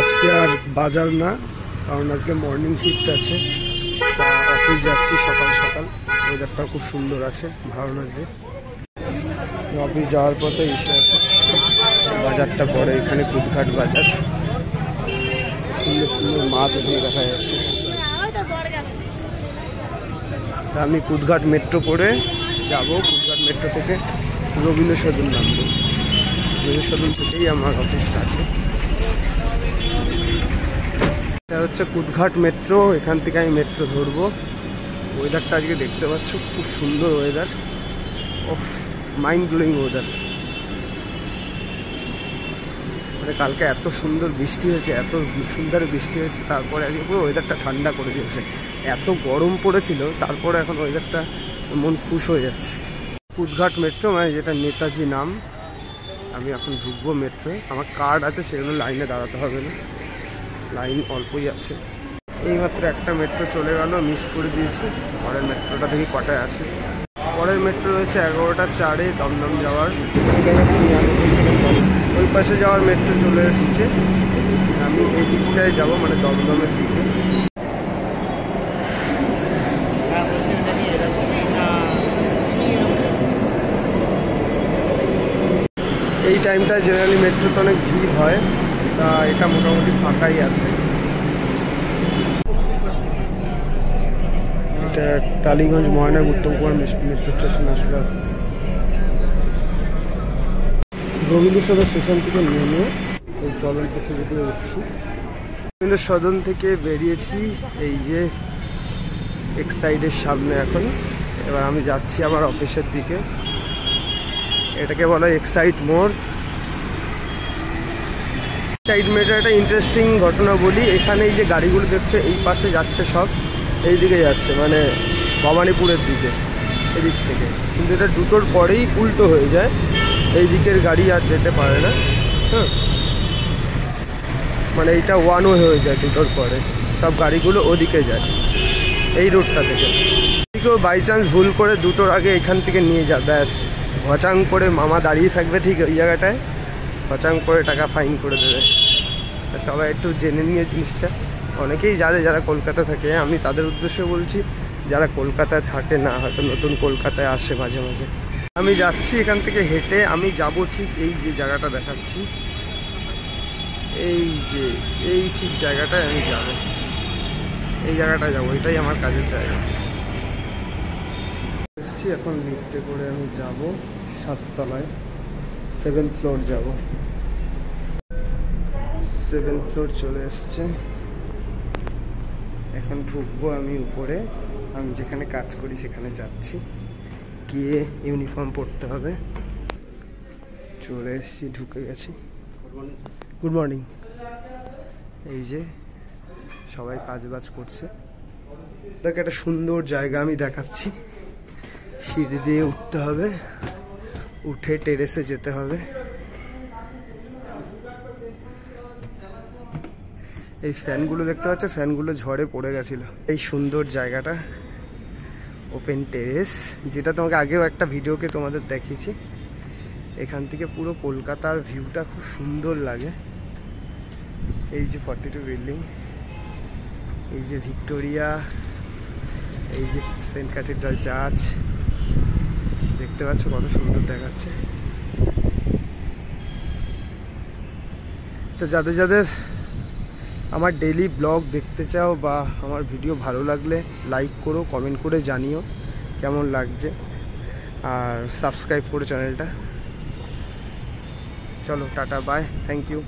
আজকে আর বাজার না, কারণ আজকে মর্নিং শিফট আছে। অফিস যাচ্ছি সকাল সকাল। ওয়েদারটা খুব সুন্দর আছে, ভালো লাগছে। অফিস যাওয়ার পথে এসে আছে বাজারটা পড়ে, এখানে কুদঘাট বাজার। সুন্দর সুন্দর মাছ ওখানে দেখা যাচ্ছে। তা আমি কুদঘাট মেট্রো পড়ে যাব। কুদঘাট মেট্রো থেকে রবীন্দ্র সদন নামবো। রবীন্দ্র সদন থেকেই আমার অফিসটা আছে। এটা হচ্ছে কুদঘাট মেট্রো, এখান থেকে আমি মেট্রো ধরবো। ওয়েদারটা আজকে দেখতে পাচ্ছ, খুব সুন্দর weather. Of mind blowing weather. মানে কালকে এত সুন্দর বৃষ্টি হয়েছে, এত সুন্দর বৃষ্টি হয়েছে, তারপরে আজকে পুরো ওয়েদারটা ঠান্ডা করে দিয়েছে। এত গরম পড়েছিল, তারপরে এখন ওয়েদারটা মন খুশ হয়ে যাচ্ছে। কুদঘাট মেট্রো, মানে যেটা নেতাজি নাম। আমি এখন ঢুকবো মেট্রোয়। আমার কার্ড আছে, সেগুলো লাইনে দাঁড়াতে হবে না, লাইন অল্পই আছে। এইমাত্র একটা মেট্রো চলে গেল, মিস করে দিয়েছি। পরের মেট্রোটা দেখি কটায় আছে। পরের মেট্রো রয়েছে 11টা 4-এ দমদম যাওয়ার। দেখাচ্ছি 99 সেকেন্ড। ওই পাশে যাওয়ার মেট্রো চলে এসছে। আমি এই দিকটায় যাবো, মানে দমদমের দিকে। এই টাইমটায় জেনারেলি মেট্রোতে অনেক ভিড় হয়, তা এটা মোটামুটি ফাঁকাই আছে। এটা টালিগঞ্জ ময়না উত্তম কুমার মেট্রো স্টেশন আসলো। রবীন্দ্র সদন স্টেশন থেকে নেমে এই চলন্ত সেতু দিয়ে উঠছি। রবীন্দ্র সদন থেকে বেরিয়েছি, এই যে এক্সাইডের সামনে এখন। এবার আমি যাচ্ছি আমার অফিসের দিকে। এটাকে বলা হয় এক্সাইড মোড়। এক্সাইড মোড়ে একটা ইন্টারেস্টিং ঘটনা বলি। এখানে এই যে গাড়িগুলো দেখছে, এই পাশে যাচ্ছে সব এই দিকে যাচ্ছে, মানে ভবানীপুরের দিকে, এদিক থেকে। কিন্তু এটা দুটোর পরেই উল্টো হয়ে যায়, এই দিকের গাড়ি আর যেতে পারে না। হ্যাঁ, মানে এইটা ওয়ান ওয়ে হয়ে যায়, দুটোর পরে সব গাড়িগুলো ওদিকে যায় এই রোডটা থেকে। কেউ বাই চান্স ভুল করে দুটোর আগে এখান থেকে নিয়ে যা, ব্যাস ঘচাং করে মামা দাঁড়িয়ে থাকবে ঠিক ওই জায়গাটায়, ঘচাং করে টাকা ফাইন করে দেবে। সবাই একটু জেনে নিয়ে জিনিসটা। অনেকেই জানে যারা কলকাতা থাকে, আমি তাদের উদ্দেশ্যে বলছি। যারা কলকাতায় থাকে না, হয়তো নতুন কলকাতায় আসে মাঝে মাঝে। আমি যাচ্ছি এখান থেকে হেঁটে, আমি যাব ঠিক এই যে জায়গাটা দেখাচ্ছি, এই ঠিক জায়গাটায় আমি যাব। এই জায়গাটায় যাবো, এটাই আমার কাজের জায়গা। এসছি, এখন লিফটে করে আমি যাব 7 তলায়, 7th ফ্লোর যাব। 7th ফ্লোর চলে এসছে। এখন ঢুকবো আমি উপরে। আমি যেখানে কাজ করি সেখানে যাচ্ছি, গিয়ে ইউনিফর্ম পরতে হবে। চলে এসছি, ঢুকে গেছি। Good morning. এই যে সবাই কাজবাজ করছে। দেখ, একটা সুন্দর জায়গা আমি দেখাচ্ছি। সিঁড়ি দিয়ে উঠতে হবে, উঠে টেরেসে যেতে হবে। এই ফ্যানগুলো দেখতে পাচ্ছ, ফ্যানগুলো ঝড়ে পড়ে গেছিল। এই সুন্দর জায়গাটা ওপেন টেরেস, যেটা তোমাকে আগেও একটা ভিডিওকে তোমাদের দেখিয়েছি। এখান থেকে পুরো কলকাতার ভিউটা খুব সুন্দর লাগে। এই যে 42 বিল্ডিং, এই যে ভিক্টোরিয়া, এই যে সেন্ট ক্যাথিড্রাল চার্চ, দেখতে পাচ্ছ কত সুন্দর দেখাচ্ছে। তো যাদের যাদের আমার ডেইলি ব্লগ দেখতে চাও বা আমার ভিডিও ভালো লাগলে লাইক করো, কমেন্ট করে জানিও কেমন লাগছে, আর সাবস্ক্রাইব করো চ্যানেলটা। চলো টাটা, বাই, থ্যাংক ইউ।